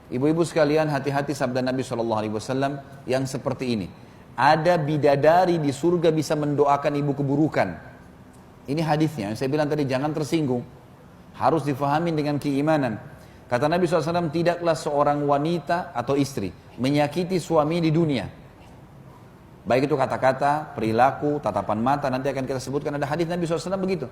Ibu-ibu sekalian, hati-hati sabda Nabi SAW yang seperti ini. Ada bidadari di surga bisa mendoakan ibu keburukan. Ini hadisnya. Saya bilang tadi jangan tersinggung. Harus difahami dengan keimanan. Kata Nabi SAW, tidaklah seorang wanita atau istri menyakiti suami di dunia. Baik itu kata-kata, perilaku, tatapan mata, nanti akan kita sebutkan ada hadis Nabi SAW begitu.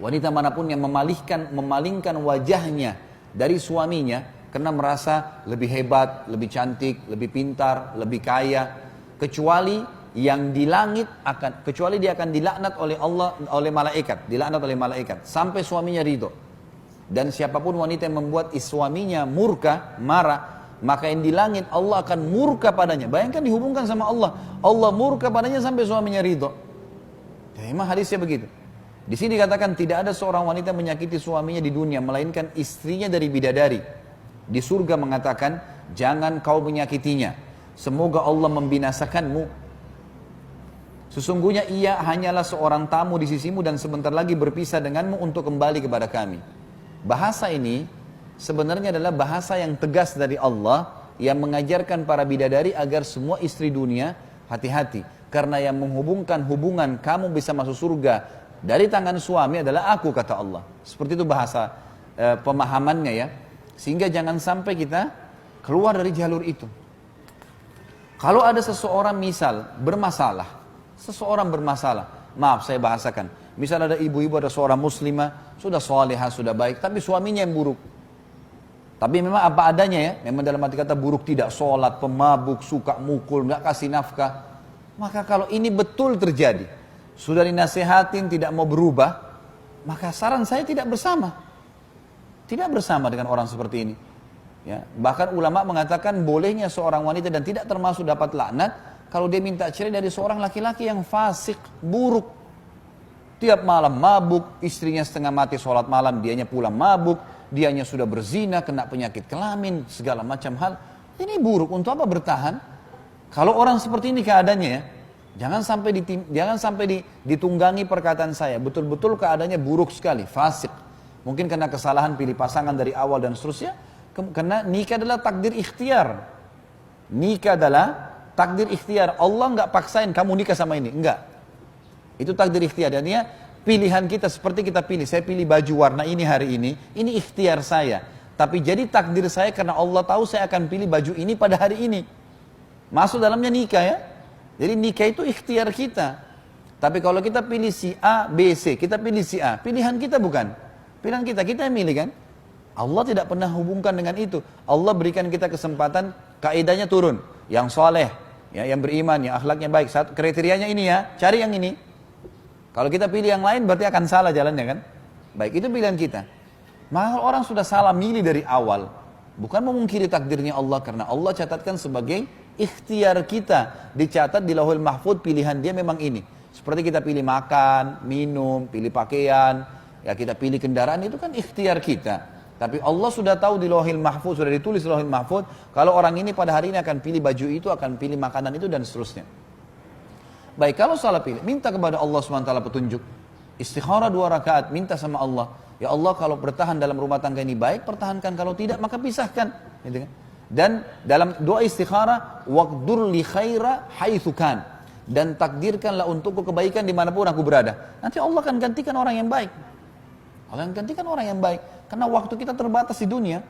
Wanita manapun yang memalingkan wajahnya dari suaminya karena merasa lebih hebat, lebih cantik, lebih pintar, lebih kaya, kecuali yang di langit kecuali dia akan dilaknat oleh Allah, oleh malaikat, sampai suaminya ridho. Dan siapapun wanita yang membuat suaminya murka, marah, maka yang di langit Allah akan murka padanya. Bayangkan dihubungkan sama Allah, Allah murka padanya sampai suaminya ridho. Ya, memang hadisnya begitu. Di sini dikatakan tidak ada seorang wanita menyakiti suaminya di dunia melainkan istrinya dari bidadari. Di surga mengatakan, jangan kau menyakitinya, semoga Allah membinasakanmu. Sesungguhnya ia hanyalah seorang tamu di sisimu dan sebentar lagi berpisah denganmu untuk kembali kepada kami. Bahasa ini sebenarnya adalah bahasa yang tegas dari Allah yang mengajarkan para bidadari agar semua istri dunia hati-hati. Karena yang menghubungkan hubungan kamu bisa masuk surga dari tangan suami adalah aku, kata Allah. Seperti itu bahasa pemahamannya ya. Sehingga jangan sampai kita keluar dari jalur itu. Kalau ada seseorang misal bermasalah, maaf saya bahasakan. Misal ada ibu-ibu, ada seorang muslimah, sudah salihah, sudah baik, tapi suaminya yang buruk. Tapi memang apa adanya ya, memang dalam arti kata buruk, tidak sholat, pemabuk, suka mukul, nggak kasih nafkah. Maka kalau ini betul terjadi, sudah dinasehatin tidak mau berubah, maka saran saya tidak bersama dengan orang seperti ini. Ya, bahkan ulama mengatakan bolehnya seorang wanita dan tidak termasuk dapat laknat kalau dia minta cerai dari seorang laki-laki yang fasik, buruk. Tiap malam mabuk, istrinya setengah mati sholat malam, dianya pulang mabuk, dianya sudah berzina, kena penyakit kelamin, segala macam hal. Ini buruk, untuk apa bertahan? Kalau orang seperti ini keadaannya ya, jangan sampai ditunggangi perkataan saya, betul-betul keadaannya buruk sekali, fasik. Mungkin karena kesalahan pilih pasangan dari awal dan seterusnya. Karena nikah adalah takdir ikhtiar. Allah nggak paksain kamu nikah sama ini, enggak. Itu takdir ikhtiar. Dan ya pilihan kita seperti kita pilih. Saya pilih baju warna ini hari ini ikhtiar saya. Tapi jadi takdir saya karena Allah tahu saya akan pilih baju ini pada hari ini. Masuk dalamnya nikah ya. Jadi nikah itu ikhtiar kita. Tapi kalau kita pilih si A, B, C, kita pilih si A, pilihan kita bukan. Pilihan kita yang milih kan. Allah tidak pernah hubungkan dengan itu. Allah berikan kita kesempatan, kaidahnya turun. Yang soleh, ya, yang beriman, yang akhlaknya baik. Kriterianya ini ya, cari yang ini. Kalau kita pilih yang lain berarti akan salah jalannya kan. Baik, itu pilihan kita. Maka orang sudah salah milih dari awal. Bukan memungkiri takdirnya Allah, karena Allah catatkan sebagai ikhtiar kita. Dicatat di Lauhul Mahfuz pilihan dia memang ini. Seperti kita pilih makan, minum, pilih pakaian, ya kita pilih kendaraan, itu kan ikhtiar kita. Tapi Allah sudah tahu di Lauhul Mahfuz, sudah ditulis di Lauhul Mahfuz, kalau orang ini pada hari ini akan pilih baju itu, akan pilih makanan itu dan seterusnya. Baik, kalau salah pilih, minta kepada Allah SWT petunjuk. Istikharah 2 rakaat, minta sama Allah. Ya Allah, kalau bertahan dalam rumah tangga ini baik, pertahankan. Kalau tidak, maka pisahkan. Gitu kan? Dan dalam doa istikharah, waqdur li khaira haitsu kan. Dan takdirkanlah untukku kebaikan dimanapun aku berada. Nanti Allah akan gantikan orang yang baik. Allah akan gantikan orang yang baik. Karena waktu kita terbatas di dunia.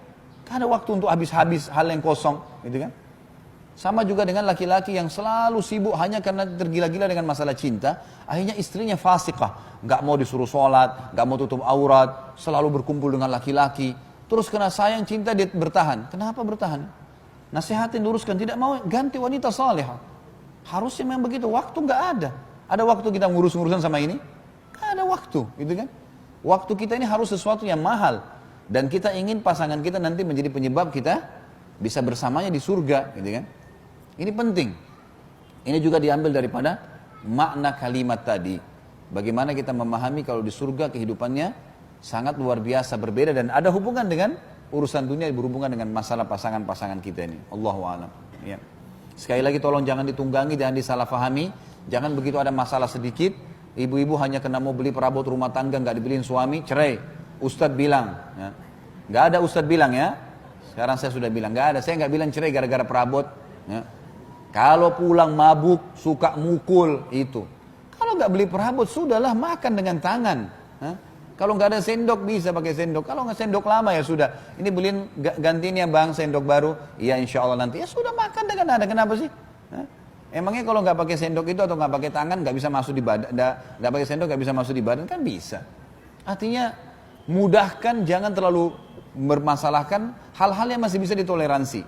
Kan ada waktu untuk habis-habis hal yang kosong. Gitu kan? Sama juga dengan laki-laki yang selalu sibuk hanya karena tergila-gila dengan masalah cinta. Akhirnya istrinya fasikah. Gak mau disuruh sholat, gak mau tutup aurat. Selalu berkumpul dengan laki-laki. Terus karena sayang cinta dia bertahan. Kenapa bertahan? Nasihatin, luruskan. Tidak mau, ganti wanita salihah. Harusnya memang begitu. Waktu gak ada. Ada waktu kita ngurus-ngurusan sama ini? Gak ada waktu. Gitu kan? Waktu kita ini harus sesuatu yang mahal. Dan kita ingin pasangan kita nanti menjadi penyebab kita bisa bersamanya di surga. Gitu kan? Ini penting. Ini juga diambil daripada makna kalimat tadi. Bagaimana kita memahami kalau di surga kehidupannya sangat luar biasa berbeda. Dan ada hubungan dengan urusan dunia, berhubungan dengan masalah pasangan-pasangan kita ini. Allahu a'lam. Ya. Sekali lagi tolong jangan ditunggangi, jangan disalahfahami. Jangan begitu ada masalah sedikit, ibu-ibu hanya kena mau beli perabot rumah tangga, nggak dibeliin suami, cerai. Ustadz bilang, ya. Nggak ada ustadz bilang ya. Sekarang saya sudah bilang, nggak ada. Saya nggak bilang cerai gara-gara perabot. Ya. Kalau pulang mabuk, suka mukul, itu. Kalau nggak beli perabot, sudahlah makan dengan tangan. Ya. Kalau nggak ada sendok, bisa pakai sendok. Kalau nggak sendok lama ya sudah. Ini beliin gantinya bang, sendok baru. Iya insya Allah nanti. Ya sudah makan dengan ada. Kenapa sih? Ya. Emangnya kalau nggak pakai sendok itu atau nggak pakai tangan, nggak bisa masuk di badan, nggak pakai sendok nggak bisa masuk di badan, kan bisa. Artinya mudahkan, jangan terlalu bermasalahkan hal-hal yang masih bisa ditoleransi.